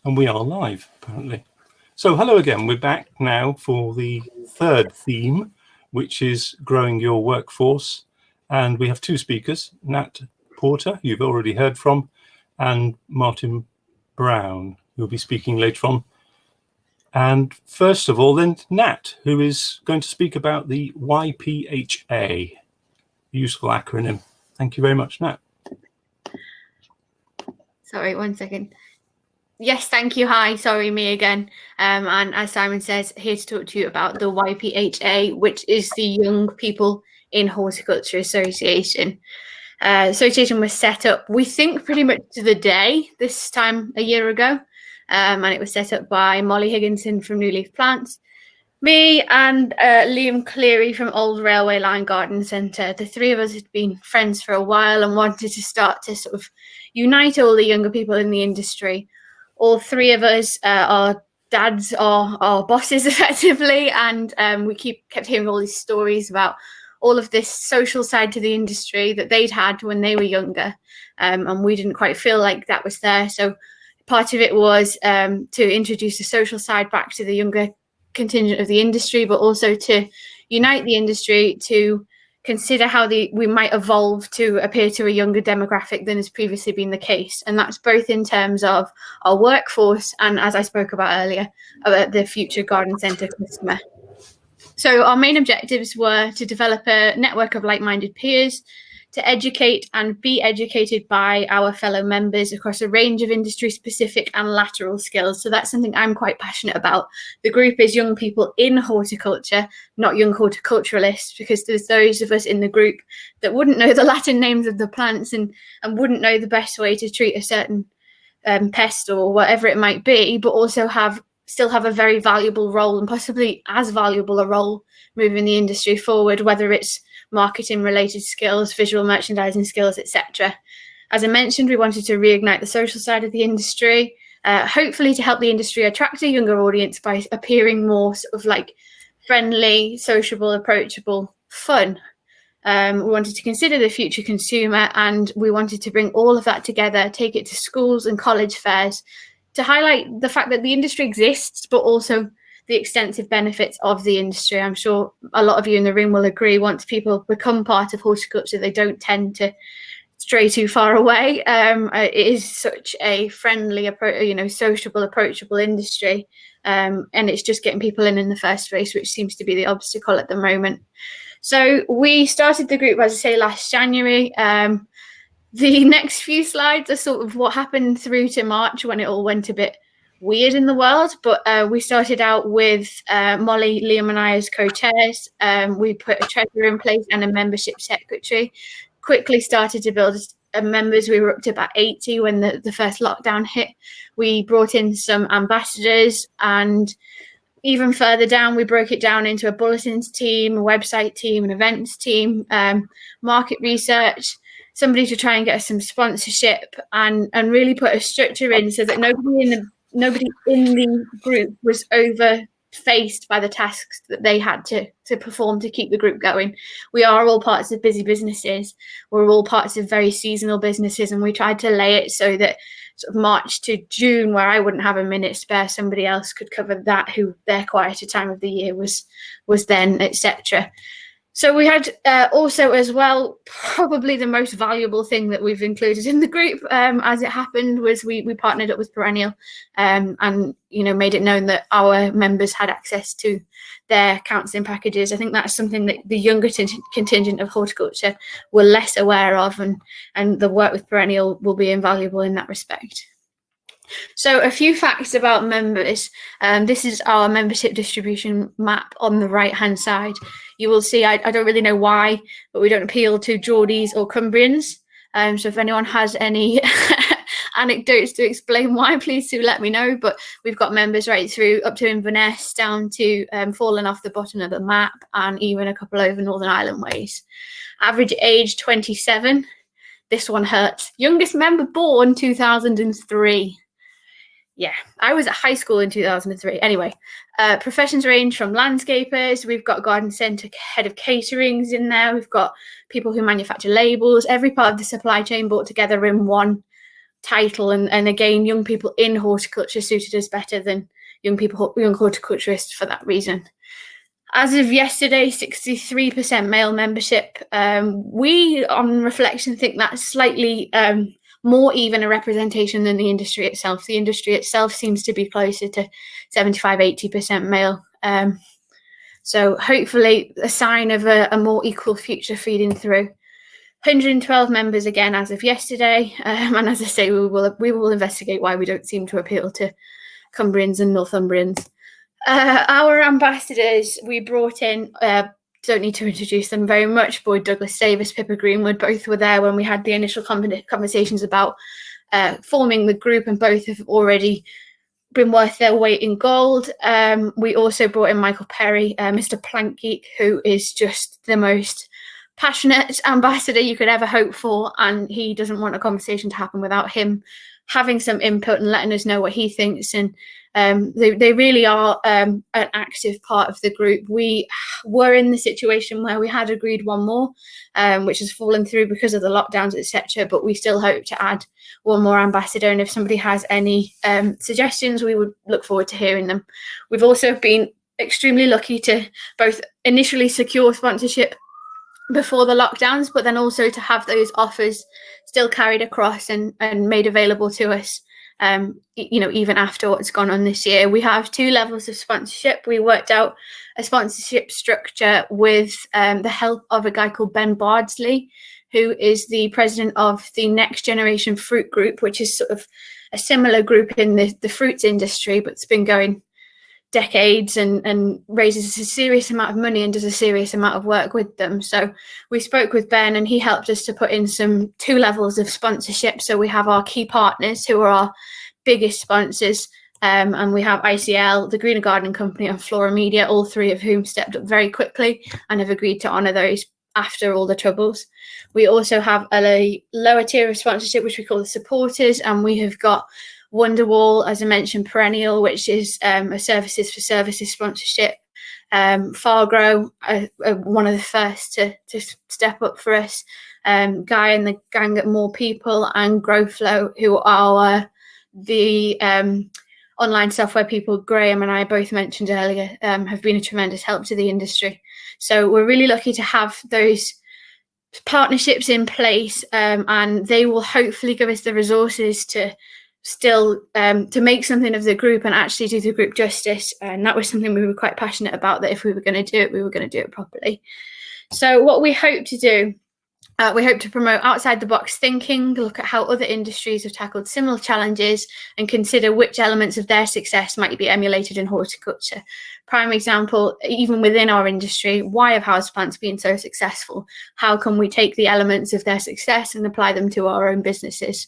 And we are live, apparently. So hello again, we're back now for the third theme, which is growing your workforce. And we have two speakers, Nat Porter, you've already heard from, and Martin Brown, who will be speaking later on. And first of all, then Nat, who is going to speak about the YPHA, useful acronym. Thank you very much, Nat. Sorry, 1 second. Yes, thank you. Hi, sorry, me again. And as Simon says, here to talk to you about the YPHA, which is the Young People in Horticulture Association. Association was set up, we think, pretty much to the day this time a year ago. And it was set up by Molly Higginson from New Leaf Plants, me and Liam Cleary from Old Railway Line Garden Centre. The three of us had been friends for a while and wanted to start to sort of unite all the younger people in the industry. All three of us are dads or our bosses, effectively, and we kept hearing all these stories about all of this social side to the industry that they'd had when they were younger, and we didn't quite feel like that was there. So part of it was to introduce the social side back to the younger contingent of the industry, but also to unite the industry to consider how we might evolve to appear to a younger demographic than has previously been the case. And that's both in terms of our workforce and, as I spoke about earlier, about the future garden centre customer. So our main objectives were to develop a network of like-minded peers, to educate and be educated by our fellow members across a range of industry-specific and lateral skills. So that's something I'm quite passionate about. The group is young people in horticulture, not young horticulturalists, because there's those of us in the group that wouldn't know the Latin names of the plants and wouldn't know the best way to treat a certain pest or whatever it might be, but also still have a very valuable role, and possibly as valuable a role, moving the industry forward, whether it's marketing related skills, visual merchandising skills, etc. As I mentioned, we wanted to reignite the social side of the industry, hopefully to help the industry attract a younger audience by appearing more sort of like friendly, sociable, approachable, fun. We wanted to consider the future consumer, and we wanted to bring all of that together, take it to schools and college fairs to highlight the fact that the industry exists, but also the extensive benefits of the industry. I'm sure a lot of you in the room will agree, once people become part of horticulture, they don't tend to stray too far away. It is such a friendly, sociable, approachable industry. And it's just getting people in the first place, which seems to be the obstacle at the moment. So we started the group, as I say, last January. The next few slides are sort of what happened through to March, when it all went a bit weird in the world. But we started out with Molly, Liam and I as co-chairs. We put a treasurer in place and a membership secretary. Quickly started to build members. We were up to about 80 when the first lockdown hit. We brought in some ambassadors, and even further down, we broke it down into a bulletins team, a website team, an events team, market research, somebody to try and get us some sponsorship, and really put a structure in so that nobody in the group was overfaced by the tasks that they had to perform to keep the group going. We are all parts of busy businesses. We're all parts of very seasonal businesses, and we tried to lay it so that sort of March to June, where I wouldn't have a minute spare, somebody else could cover that, who their quieter time of the year was then, etc. So we had also as well, probably the most valuable thing that we've included in the group, as it happened, was we partnered up with Perennial, and made it known that our members had access to their counselling packages. I think that's something that the younger contingent of horticulture were less aware of, and the work with Perennial will be invaluable in that respect. So a few facts about members. This is our membership distribution map on the right-hand side. You will see, I don't really know why, but we don't appeal to Geordies or Cumbrians. So if anyone has any anecdotes to explain why, please do let me know. But we've got members right through up to Inverness, down to falling off the bottom of the map, and even a couple over Northern Ireland ways. Average age 27. This one hurts. Youngest member born 2003. Yeah, I was at high school in 2003. Anyway, professions range from landscapers. We've got garden centre head of caterings in there. We've got people who manufacture labels. Every part of the supply chain brought together in one title, and again, young people in horticulture suited us better than young horticulturists for that reason. As of yesterday, 63% male membership. We, on reflection, think that's slightly more even a representation than the industry itself. The industry itself seems to be closer to 75-80% male. So hopefully a sign of a more equal future feeding through. 112 members again as of yesterday. And as I say, we will investigate why we don't seem to appeal to Cumbrians and Northumbrians. Our ambassadors, we brought in, don't need to introduce them very much, Boyd Douglas Davis, Pippa Greenwood, both were there when we had the initial conversations about forming the group, and both have already been worth their weight in gold. We also brought in Michael Perry, Mr. Plant Geek, who is just the most passionate ambassador you could ever hope for, and he doesn't want a conversation to happen without him having some input and letting us know what he thinks. And they really are an active part of the group. We were in the situation where we had agreed one more, which has fallen through because of the lockdowns, etc. But we still hope to add one more ambassador. And if somebody has any suggestions, we would look forward to hearing them. We've also been extremely lucky to both initially secure sponsorship before the lockdowns, but then also to have those offers still carried across and made available to us, even after what's gone on this year. We have 2 levels of sponsorship. We worked out a sponsorship structure with the help of a guy called Ben Bardsley, who is the president of the Next Generation Fruit Group, which is sort of a similar group in the fruits industry, but it's been going decades and raises a serious amount of money and does a serious amount of work with them. So we spoke with Ben, and he helped us to put in 2 levels of sponsorship. So we have our key partners, who are our biggest sponsors, and we have ICL, the Greener Gardening Company, and Flora Media, all 3 of whom stepped up very quickly and have agreed to honour those after all the troubles. We also have a lower tier of sponsorship, which we call the supporters, and we have got Wonderwall, as I mentioned, Perennial, which is a services for services sponsorship. Fargrow, one of the first to step up for us. Guy and the gang at More People, and GrowFlow, who are the online software people Graham and I both mentioned earlier, have been a tremendous help to the industry. So we're really lucky to have those partnerships in place, and they will hopefully give us the resources to still to make something of the group and actually do the group justice. And that was something we were quite passionate about, that if we were going to do it, we were going to do it properly. So what we hope to do, we hope to promote outside the box thinking, look at how other industries have tackled similar challenges, and consider which elements of their success might be emulated in horticulture. Prime example, even within our industry, why have houseplants been so successful? How can we take the elements of their success and apply them to our own businesses?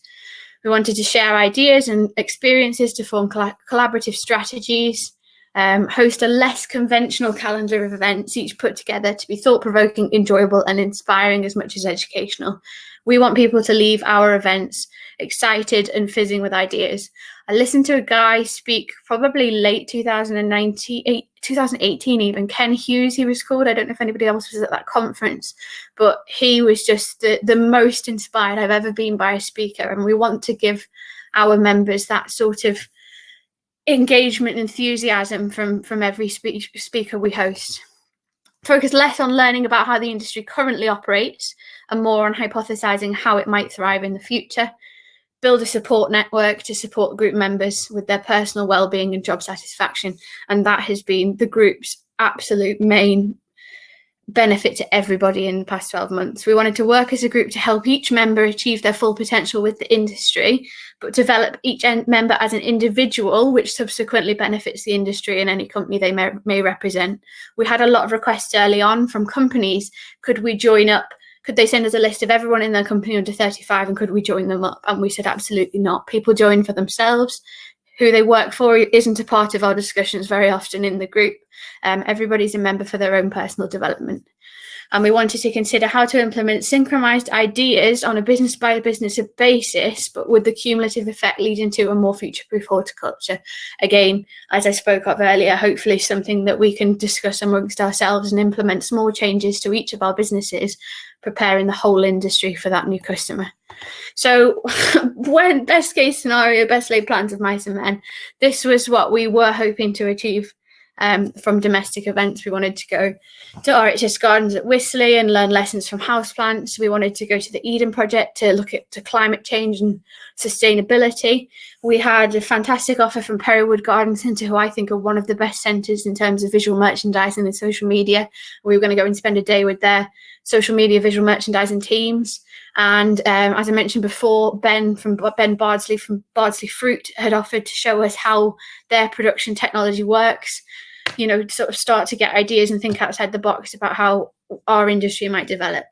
We wanted to share ideas and experiences to form collaborative strategies, host a less conventional calendar of events, each put together to be thought-provoking, enjoyable, and inspiring as much as educational. We want people to leave our events excited and fizzing with ideas. I listened to a guy speak probably late 2018 even, Ken Hughes he was called. I don't know if anybody else was at that conference, but he was just the most inspired I've ever been by a speaker. And we want to give our members that sort of engagement, enthusiasm from every speaker we host. Focus less on learning about how the industry currently operates and more on hypothesizing how it might thrive in the future. Build a support network to support group members with their personal well-being and job satisfaction. And that has been the group's absolute main benefit to everybody in the past 12 months. We wanted to work as a group to help each member achieve their full potential with the industry, but develop each member as an individual, which subsequently benefits the industry and any company they may represent. We had a lot of requests early on from companies. Could we join up? Could they send us a list of everyone in their company under 35 and could we join them up? And we said, absolutely not. People join for themselves. Who they work for isn't a part of our discussions very often in the group. Everybody's a member for their own personal development. And we wanted to consider how to implement synchronized ideas on a business by business basis, but with the cumulative effect leading to a more future-proof horticulture. Again, as I spoke of earlier, hopefully something that we can discuss amongst ourselves and implement small changes to each of our businesses, preparing the whole industry for that new customer. So when best case scenario, best laid plans of mice and men, this was what we were hoping to achieve. From domestic events, we wanted to go to RHS Gardens at Wisley and learn lessons from houseplants. We wanted to go to the Eden Project to look at climate change and sustainability. We had a fantastic offer from Perrywood Garden Centre, who I think are one of the best centres in terms of visual merchandising and social media. We were going to go and spend a day with their social media visual merchandising teams. And as I mentioned before, Ben Bardsley from Bardsley Fruit had offered to show us how their production technology works, you know, sort of start to get ideas and think outside the box about how our industry might develop.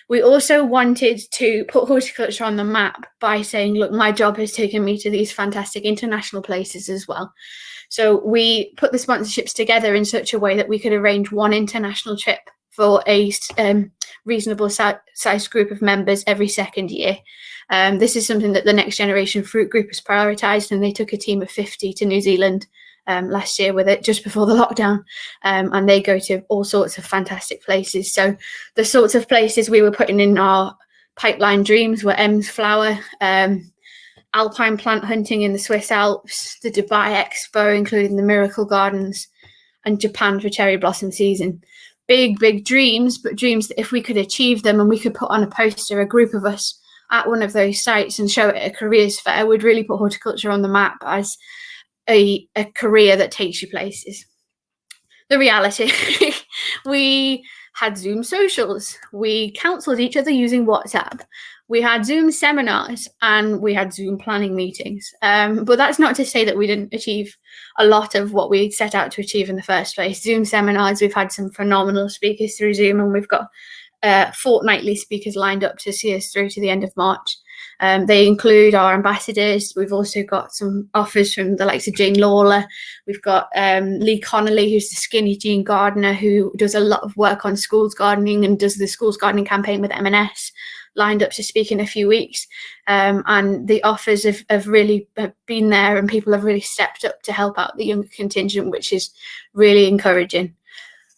We also wanted to put horticulture on the map by saying, look, my job has taken me to these fantastic international places as well. So we put the sponsorships together in such a way that we could arrange one international trip for a reasonable sized group of members every second year. This is something that the Next Generation Fruit Group has prioritised, and they took a team of 50 to New Zealand last year with it just before the lockdown, and they go to all sorts of fantastic places. So the sorts of places we were putting in our pipeline dreams were Ems Flower, alpine plant hunting in the Swiss Alps, the Dubai Expo, including the Miracle Gardens, and Japan for cherry blossom season. Big dreams, but dreams that if we could achieve them and we could put on a poster, a group of us at one of those sites and show it at a careers fair, would really put horticulture on the map as a career that takes you places. The reality, we had Zoom socials, we counselled each other using WhatsApp, we had Zoom seminars, and we had Zoom planning meetings. But that's not to say that we didn't achieve a lot of what we set out to achieve in the first place. Zoom seminars, we've had some phenomenal speakers through Zoom, and we've got fortnightly speakers lined up to see us through to the end of March. They include our ambassadors. We've also got some offers from the likes of Jane Lawler. We've got Lee Connolly, who's the Skinny Jean gardener, who does a lot of work on schools gardening and does the schools gardening campaign with M&S, lined up to speak in a few weeks. And the offers have really been there, and people have really stepped up to help out the younger contingent, which is really encouraging.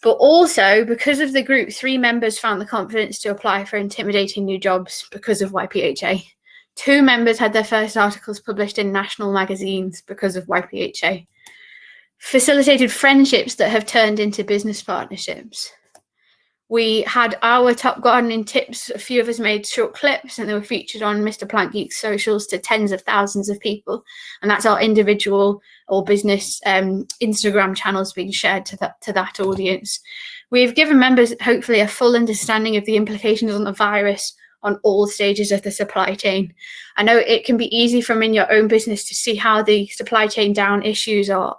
But also, because of the group, 3 members found the confidence to apply for intimidating new jobs because of YPHA. 2 members had their first articles published in national magazines because of YPHA. Facilitated friendships that have turned into business partnerships. We had our top gardening tips. A few of us made short clips, and they were featured on Mr. Plant Geek's socials to tens of thousands of people. And that's our individual or business Instagram channels being shared to that audience. We've given members hopefully a full understanding of the implications on the virus on all stages of the supply chain. I know it can be easy from in your own business to see how the supply chain down issues are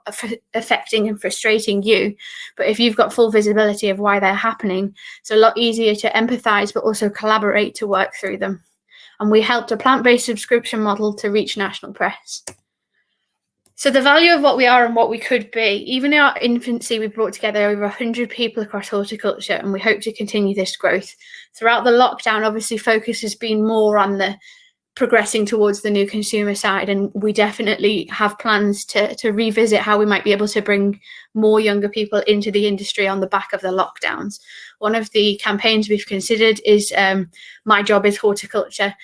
affecting and frustrating you, but if you've got full visibility of why they're happening, it's a lot easier to empathise but also collaborate to work through them. And we helped a plant-based subscription model to reach national press. So the value of what we are and what we could be, even in our infancy, we brought together over 100 people across horticulture, and we hope to continue this growth. Throughout the lockdown, obviously, focus has been more on the progressing towards the new consumer side, and we definitely have plans to revisit how we might be able to bring more younger people into the industry on the back of the lockdowns. One of the campaigns we've considered is My Job is Horticulture,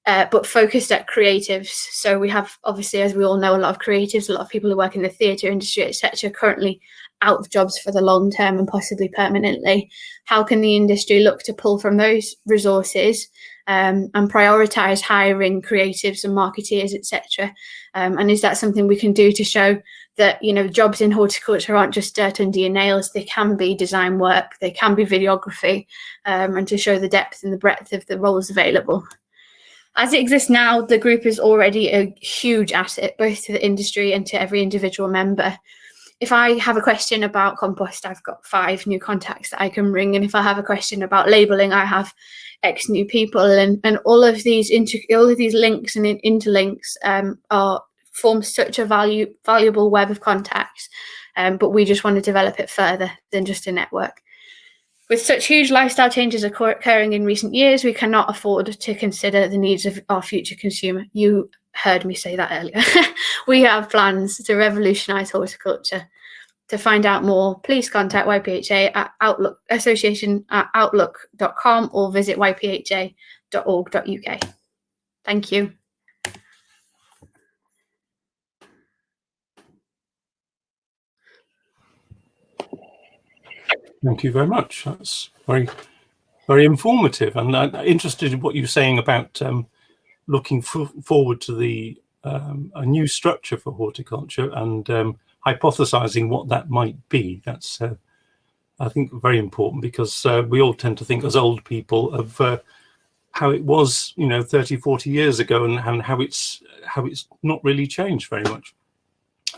but focused at creatives. So we have, obviously, as we all know, a lot of creatives, a lot of people who work in the theatre industry, etc., currently out of jobs for the long term and possibly permanently. How can the industry look to pull from those resources and prioritise hiring creatives and marketeers, etc.? And is that something we can do to show that, you know, jobs in horticulture aren't just dirt under your nails? They can be design work, they can be videography, and to show the depth and the breadth of the roles available. As it exists now, the group is already a huge asset, both to the industry and to every individual member. If I have a question about compost, I've got 5 new contacts that I can ring. And if I have a question about labelling, I have X new people. And all of these links and interlinks form such a valuable web of contacts. But we just want to develop it further than just a network. With such huge lifestyle changes occurring in recent years, we cannot afford to consider the needs of our future consumer. You heard me say that earlier. We have plans to revolutionise horticulture. To find out more, please contact YPHA at Outlook Association at outlook.com or visit ypha.org.uk. Thank you. Thank you very much. That's very, very informative, and I'm interested in what you're saying about looking forward to the a new structure for horticulture and hypothesizing what that might be. That's I think very important, because we all tend to think as old people of how it was, 30, 40 years ago, and how it's not really changed very much.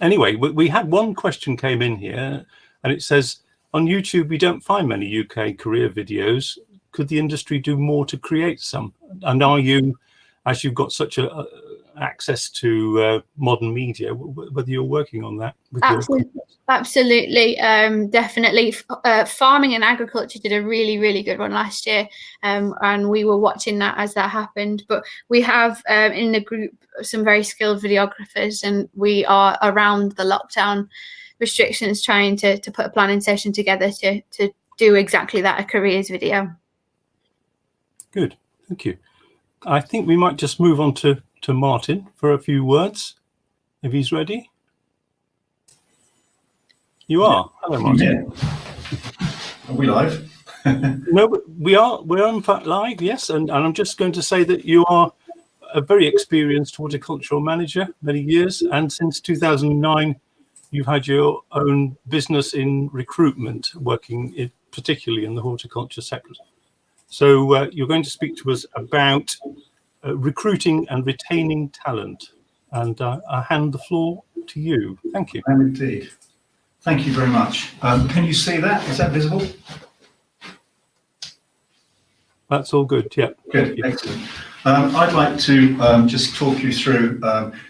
Anyway, we had one question came in here, and it says, on YouTube we don't find many UK career videos. Could the industry do more to create some? And are you, as you've got such a access to modern media, whether you're working on that with Absolutely, definitely. Farming and agriculture did a really good one last year, and we were watching that as that happened. But we have in the group some very skilled videographers, and we are around the lockdown restrictions trying to put a planning session together to do exactly that, a careers video. Good, thank you. I think we might just move on to Martin for a few words, if he's ready. You are. Hello, Martin. Yeah. Are we live? No, but we're in fact live, yes. And I'm just going to say that you are a very experienced horticultural manager, many years, and since 2009 you've had your own business in recruitment, working particularly in the horticulture sector. So you're going to speak to us about recruiting and retaining talent, and I hand the floor to you. Thank you. And indeed. Thank you very much. Can you see that? Is that visible? That's all good, yeah. Good, excellent. I'd like to just talk you through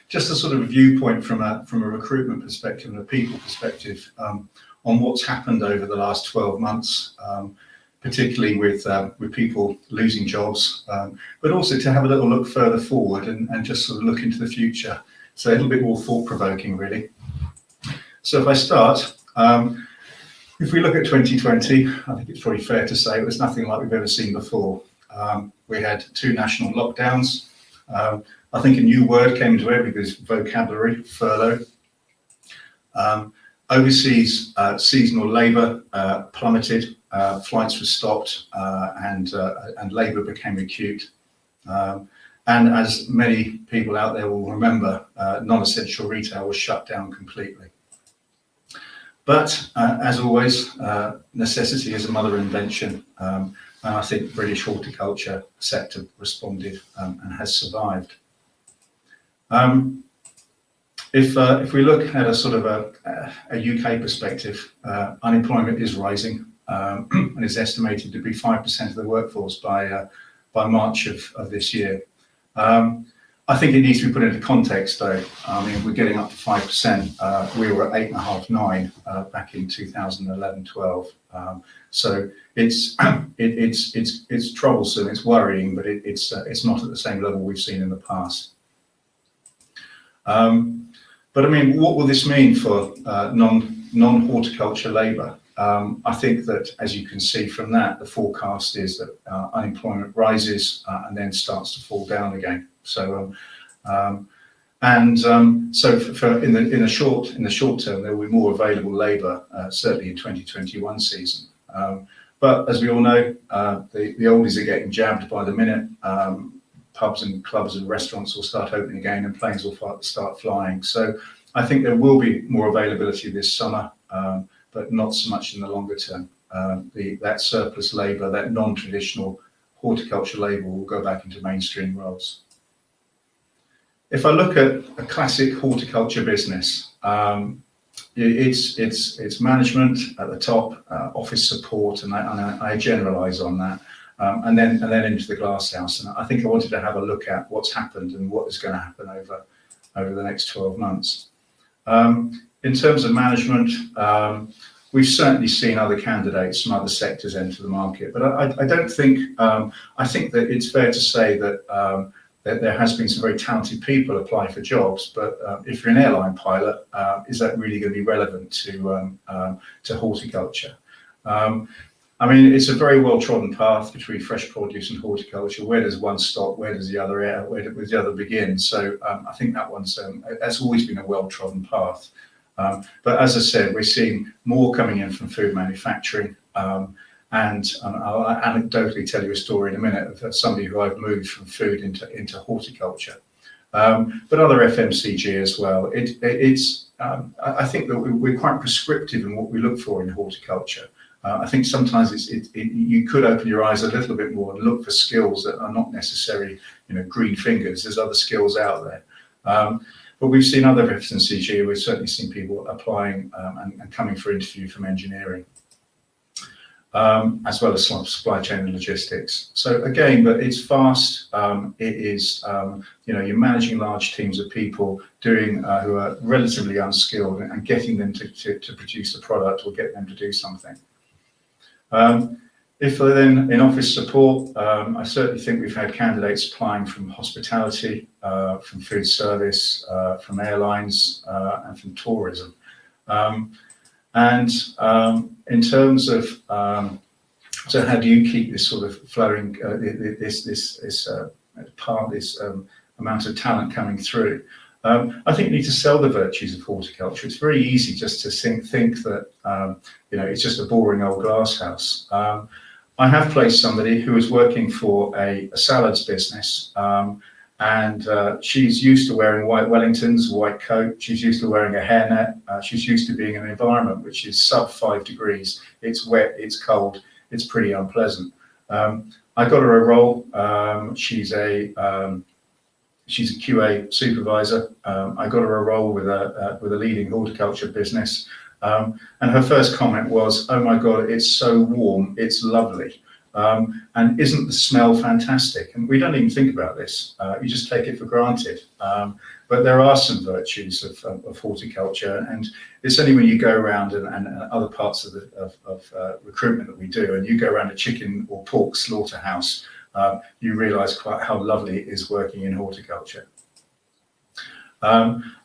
just a sort of viewpoint from a recruitment perspective and a people perspective on what's happened over the last 12 months, particularly with people losing jobs, but also to have a little look further forward and just sort of look into the future. So a little bit more thought-provoking, really. So if I start, if we look at 2020, I think it's probably fair to say it was nothing like we've ever seen before. We had 2 national lockdowns. I think a new word came into everybody's vocabulary, furlough. Overseas seasonal labour plummeted, flights were stopped, and labour became acute. And as many people out there will remember, non-essential retail was shut down completely. But as always, necessity is a mother invention, and I think the British horticulture sector responded and has survived. If we look at a sort of a UK perspective, unemployment is rising and is estimated to be 5% of the workforce by March of this year. I think it needs to be put into context, though. I mean, we're getting up to 5%. We were at 8.5, 9 back in 2011-12. So it's troublesome. It's worrying, but it's not at the same level we've seen in the past. But I mean, what will this mean for non-horticulture labour? I think that, as you can see from that, the forecast is that unemployment rises and then starts to fall down again. So, so in the short term, there will be more available labour, certainly in 2021 season. But as we all know, the oldies are getting jabbed by the minute. Pubs and clubs and restaurants will start opening again, and planes will start flying. So I think there will be more availability this summer, but not so much in the longer term. That surplus labour, that non-traditional horticulture labour, will go back into mainstream roles. If I look at a classic horticulture business, it's management at the top, office support, and I generalise on that, and then into the glasshouse. And I think I wanted to have a look at what's happened and what is going to happen over the next 12 months. In terms of management, We've certainly seen other candidates from other sectors enter the market, but I don't think, I think that it's fair to say that, that there has been some very talented people apply for jobs, but if you're an airline pilot, is that really going to be relevant to horticulture? I mean, it's a very well-trodden path between fresh produce and horticulture. Where does one stop? Where does the other end? Where does the other begin? So I think that one's that's always been a well-trodden path. But as I said, we're seeing more coming in from food manufacturing. And I'll anecdotally tell you a story in a minute of somebody who I've moved from food into horticulture. But other FMCG as well. I think that we're quite prescriptive in what we look for in horticulture. I think sometimes you could open your eyes a little bit more and look for skills that are not necessarily, green fingers. There's other skills out there. But we've seen other FMCG. We've certainly seen people applying and coming for interview from engineering, as well as supply chain and logistics. So again, but it's fast. It is, you're managing large teams of people doing who are relatively unskilled and getting them to produce a product or get them to do something. If they're then in office support, I certainly think we've had candidates applying from hospitality, from food service, from airlines, and from tourism. In terms of, so how do you keep this sort of flowing, this amount of talent coming through? I think you need to sell the virtues of horticulture. It's very easy just to think that, it's just a boring old glass house. I have placed somebody who was working for a salads business, and she's used to wearing white Wellingtons, white coat. She's used to wearing a hairnet. She's used to being in an environment which is sub 5 degrees. It's wet, it's cold, it's pretty unpleasant. I got her a role. She's a QA supervisor. I got her a role with a leading horticulture business. And her first comment was, "Oh my God, it's so warm, it's lovely. And isn't the smell fantastic?" And we don't even think about this. You just take it for granted. But there are some virtues of horticulture, and it's only when you go around and other parts of recruitment that we do, and you go around a chicken or pork slaughterhouse, you realise quite how lovely it is working in horticulture.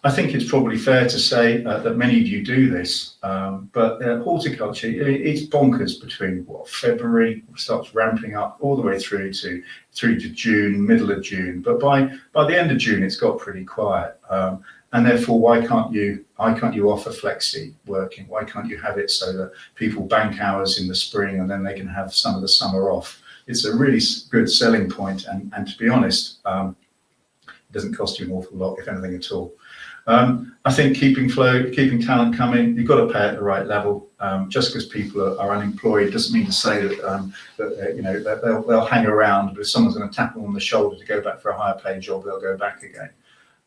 I think it's probably fair to say that many of you do this, but horticulture, it's bonkers between February starts ramping up all the way through to June, middle of June. But by the end of June, it's got pretty quiet, and therefore, why can't you offer flexi working? Why can't you have it so that people bank hours in the spring and then they can have some of the summer off? It's a really good selling point, and to be honest, it doesn't cost you an awful lot, if anything at all. I think keeping talent coming, you've got to pay at the right level. Just because people are unemployed doesn't mean to say that they'll hang around. But if someone's going to tap them on the shoulder to go back for a higher paid job, they'll go back again.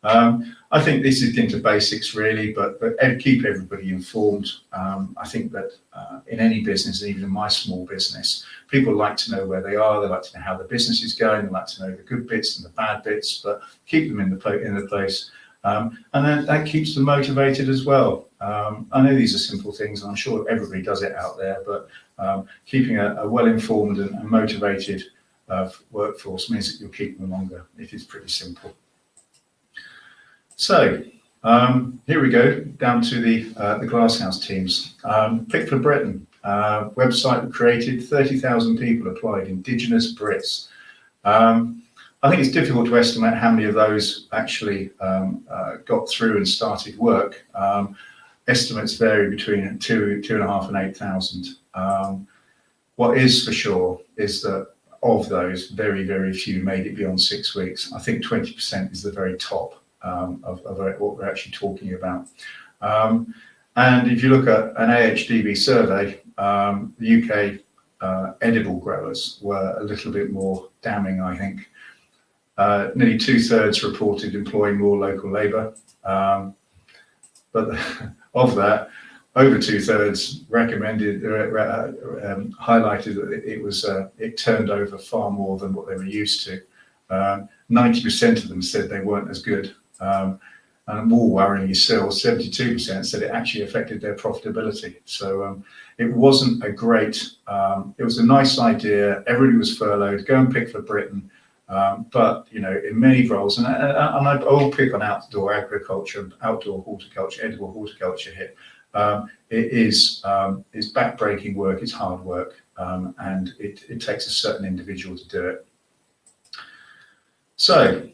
I think this is into basics really, but keep everybody informed. I think that in any business, even in my small business, people like to know where they are. They like to know how the business is going. They like to know the good bits and the bad bits, but keep them in the place. And then that keeps them motivated as well. I know these are simple things, and I'm sure everybody does it out there, but keeping a well-informed and motivated workforce means that you'll keep them longer. It is pretty simple. So here we go, down to the Glasshouse teams. Pick for Britain, website we created, 30,000 people applied, Indigenous Brits. I think it's difficult to estimate how many of those actually got through and started work. Estimates vary between 2,500 and 8,000. What is for sure is that of those, very, very few made it beyond 6 weeks. I think 20% is the very top of what we're actually talking about. And if you look at an AHDB survey, the UK edible growers were a little bit more damning, I think. Nearly 2/3 reported employing more local labour, but of that, over 2/3 recommended, highlighted that it turned over far more than what they were used to. 90% of them said they weren't as good. And more worryingly still, 72% said it actually affected their profitability. So it wasn't a great, it was a nice idea. Everybody was furloughed, go and pick for Britain. But, you know, in many roles, and I will pick on outdoor agriculture, outdoor horticulture, edible horticulture here. It is backbreaking work, it's hard work, and it takes a certain individual to do it. So,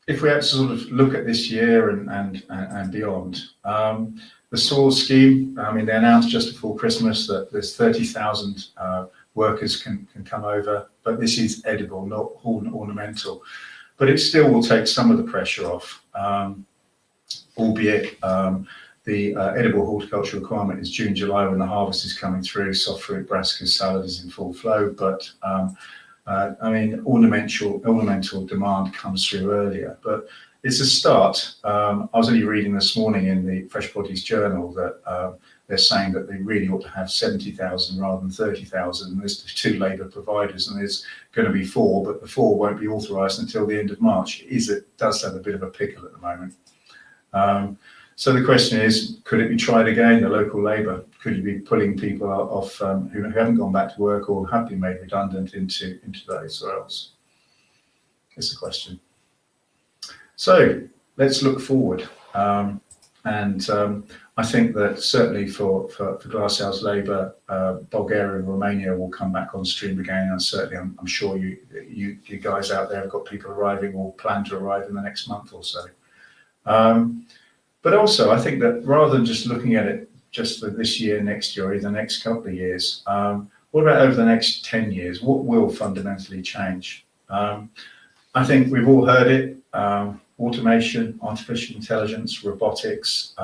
if we had to sort of look at this year and beyond, the soil scheme, I mean, they announced just before Christmas that there's 30,000 workers can come over, but this is edible, not ornamental. But it still will take some of the pressure off, albeit the edible horticulture requirement is June, July when the harvest is coming through. Soft fruit, brassicas, salad is in full flow, but I mean, ornamental demand comes through earlier, but it's a start. I was only reading this morning in the Fresh Produce Journal that they're saying that they really ought to have 70,000 rather than 30,000. And there's 2 labour providers, and there's going to be 4, but the 4 won't be authorised until the end of March. It does have a bit of a pickle at the moment. So the question is, could it be tried again, the local labour? Could you be pulling people off who haven't gone back to work or have been made redundant into those roles? It's a question. So let's look forward. I think that certainly for glasshouse labour, Bulgaria and Romania will come back on stream again, and certainly I'm sure you guys out there have got people arriving or plan to arrive in the next month or so. But also, I think that rather than just looking at it just for this year, next year, or the next couple of years, what about over the next 10 years? What will fundamentally change? I think we've all heard it, automation, artificial intelligence, robotics.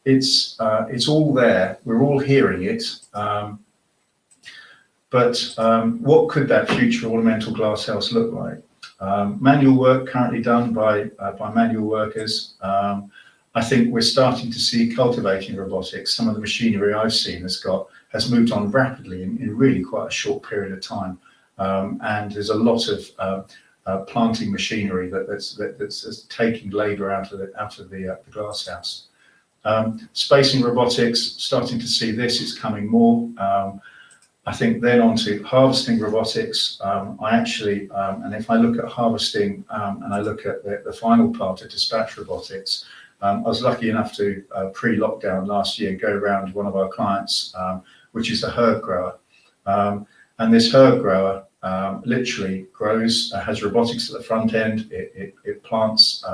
It's all there. We're all hearing it. But what could that future ornamental glasshouse look like? Manual work currently done by manual workers. I think we're starting to see cultivating robotics. Some of the machinery I've seen has moved on rapidly in really quite a short period of time. And there's a lot of planting machinery that's taking labour out of the glasshouse. Spacing robotics, starting to see this, it's coming more. I think then on to harvesting robotics. I actually, and if I look at harvesting and I look at the final part of dispatch robotics, I was lucky enough to, pre-lockdown last year, go around one of our clients, which is a herb grower. And this herb grower literally grows, has robotics at the front end, it plants,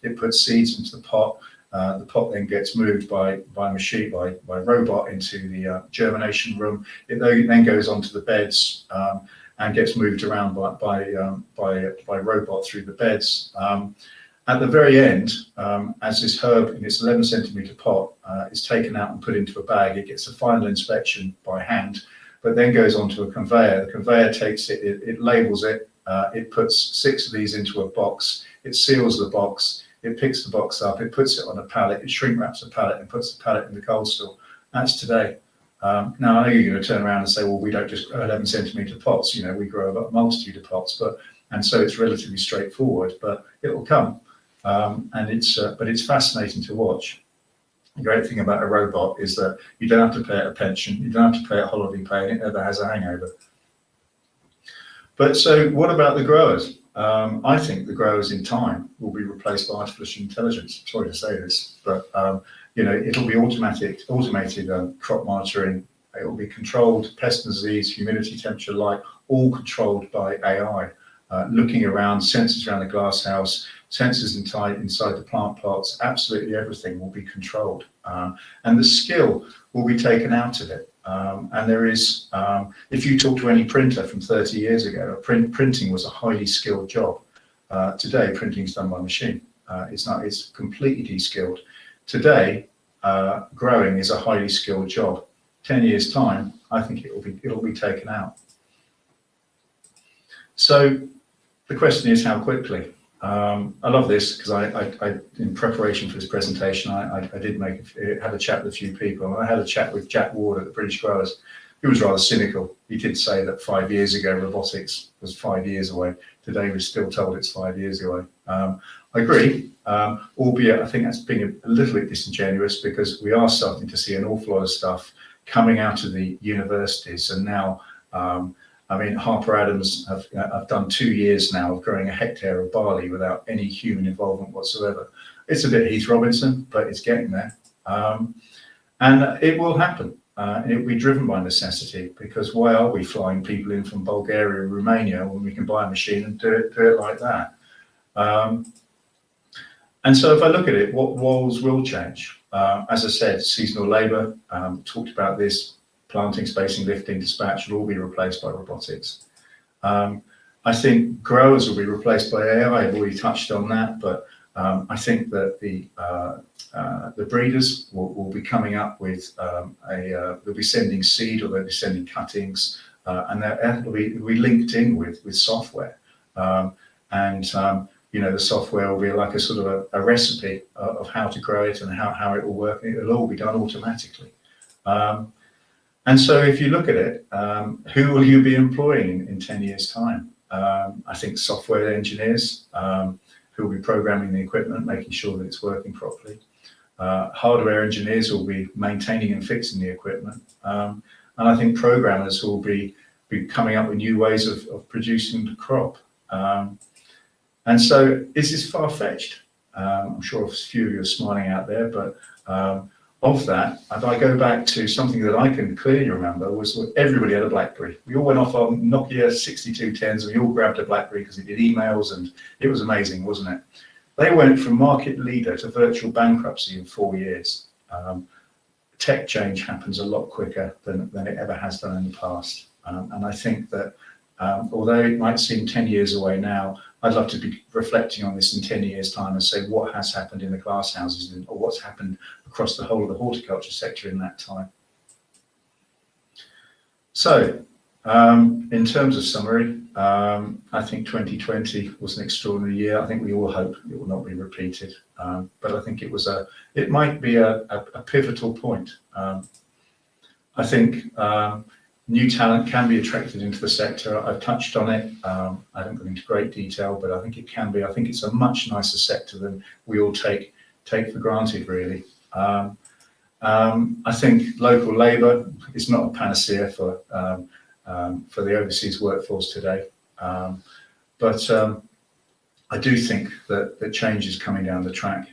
it puts seeds into the pot. The pot then gets moved by machine, by robot into the germination room. It then goes onto the beds and gets moved around by robot through the beds. At the very end, as this herb in its 11 centimetre pot is taken out and put into a bag, it gets a final inspection by hand, but then goes onto a conveyor. The conveyor takes it, it labels it, it puts 6 of these into a box, it seals the box, it picks the box up, it puts it on a pallet, it shrink wraps a pallet and puts the pallet in the cold store. That's today. Now, I know you're going to turn around and say, well, we don't just grow 11 centimetre pots, you know, we grow a multitude of pots, and so it's relatively straightforward, but it will come. But it's fascinating to watch. The great thing about a robot is that you don't have to pay it a pension, you don't have to pay a holiday pay, and it never has a hangover. But so what about the growers? I think the growers in time will be replaced by artificial intelligence. Sorry to say this, but you know, it'll be automated crop monitoring. It will be controlled pest and disease, humidity, temperature, light, all controlled by AI. Looking around, sensors around the glasshouse, sensors inside the plant pots, absolutely everything will be controlled. And the skill will be taken out of it. And there is, if you talk to any printer from 30 years ago, printing was a highly skilled job. Today, printing is done by machine. It's completely de-skilled. Today, growing is a highly skilled job. 10 years time, I think it'll be taken out. So the question is, how quickly? I love this because I in preparation for this presentation, I did have a chat with a few people. I had a chat with Jack Ward at the British Growers, he was rather cynical. He did say that 5 years ago robotics was 5 years away. Today we're still told it's 5 years away. I agree, albeit I think that's being a little bit disingenuous, because we are starting to see an awful lot of stuff coming out of the universities. And now, I mean, Harper Adams have done 2 years now of growing a hectare of barley without any human involvement whatsoever. It's a bit Heath Robinson, but it's getting there. And it will happen. It will be driven by necessity, because why are we flying people in from Bulgaria and Romania when we can buy a machine and do it like that? And so if I look at it, what roles will change? As I said, seasonal labour, talked about this, planting, spacing, lifting, dispatch will all be replaced by robotics. I think growers will be replaced by AI. I've already touched on that, but I think that the breeders will be coming up with they'll be sending seed, or they'll be sending cuttings, and they'll be linked in with software. You know, the software will be like a sort of a recipe of how to grow it and how it will work. It'll all be done automatically. And so if you look at it, who will you be employing in 10 years' time? I think software engineers who will be programming the equipment, making sure that it's working properly. Hardware engineers will be maintaining and fixing the equipment. And I think programmers will be coming up with new ways of producing the crop. And so is this far-fetched? I'm sure a few of you are smiling out there, but of that, if I go back to something that I can clearly remember, was everybody had a BlackBerry. We all went off on Nokia 6210s, and we all grabbed a BlackBerry because it did emails, and it was amazing, wasn't it? They went from market leader to virtual bankruptcy in 4 years. Tech change happens a lot quicker than it ever has done in the past. And I think that although it might seem 10 years away now, I'd love to be reflecting on this in 10 years' time and say what has happened in the glasshouses, or what's happened across the whole of the horticulture sector in that time. So, in terms of summary, I think 2020 was an extraordinary year. I think we all hope it will not be repeated, but I think it might be a pivotal point. I think new talent can be attracted into the sector. I've touched on it. I don't go into great detail, but I think it can be. I think it's a much nicer sector than we all take for granted, really. I think local labour is not a panacea for the overseas workforce today, but I do think that change is coming down the track.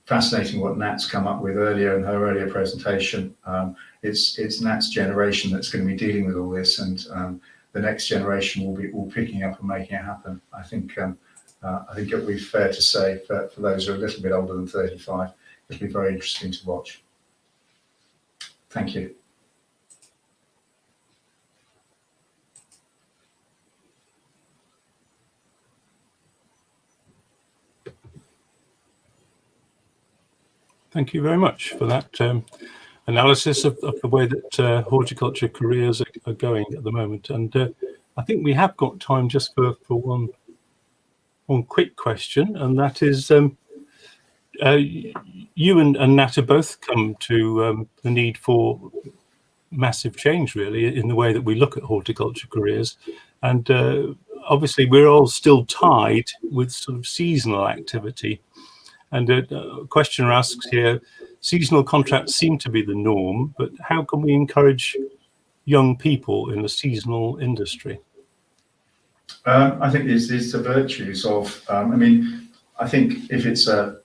Fascinating what Nat's come up with earlier in her earlier presentation. It's Nat's generation that's going to be dealing with all this, and the next generation will be all picking up and making it happen. I think it would be fair to say for those who are a little bit older than 35, it'll be very interesting to watch. Thank you. Thank you very much for that analysis of the way that horticulture careers are going at the moment. And I think we have got time just for one quick question, and that is, you and Nat have both come to the need for massive change, really, in the way that we look at horticulture careers. And obviously, we're all still tied with sort of seasonal activity. And a questioner asks here, seasonal contracts seem to be the norm, but how can we encourage young people in the seasonal industry? I think it's the virtues of, I mean, I think if it's an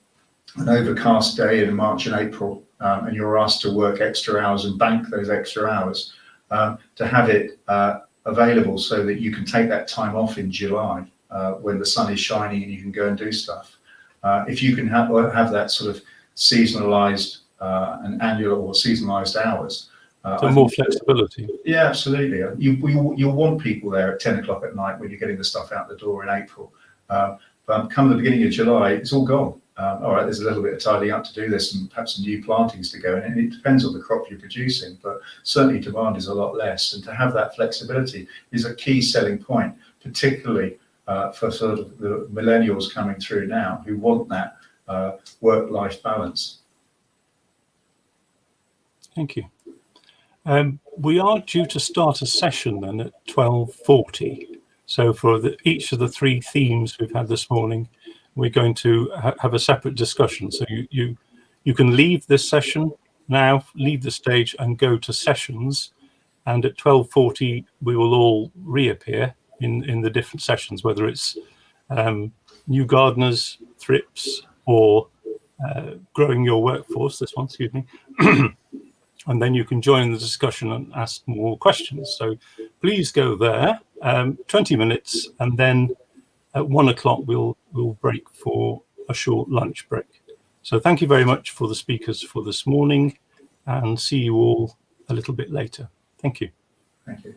overcast day in March and April, and you're asked to work extra hours and bank those extra hours, to have it available so that you can take that time off in July when the sun is shining and you can go and do stuff. If you can have that sort of seasonalized and annual or seasonalized hours. So more flexibility. Yeah, absolutely. You'll want people there at 10 o'clock at night when you're getting the stuff out the door in April. But come the beginning of July, it's all gone. All right, there's a little bit of tidying up to do this and perhaps some new plantings to go in. And it depends on the crop you're producing, but certainly demand is a lot less. And to have that flexibility is a key selling point, particularly for sort of the millennials coming through now who want that work-life balance. Thank you. We are due to start a session then at 12:40. So for each of the three themes we've had this morning, we're going to have a separate discussion. So you can leave this session now, leave the stage and go to sessions. And at 12:40, we will all reappear in the different sessions, whether it's new gardeners, thrips, or growing your workforce, this one, excuse me. And then you can join the discussion and ask more questions. So please go there, 20 minutes, and then at 1 o'clock, we'll break for a short lunch break. So thank you very much for the speakers for this morning, and see you all a little bit later. Thank you. Thank you.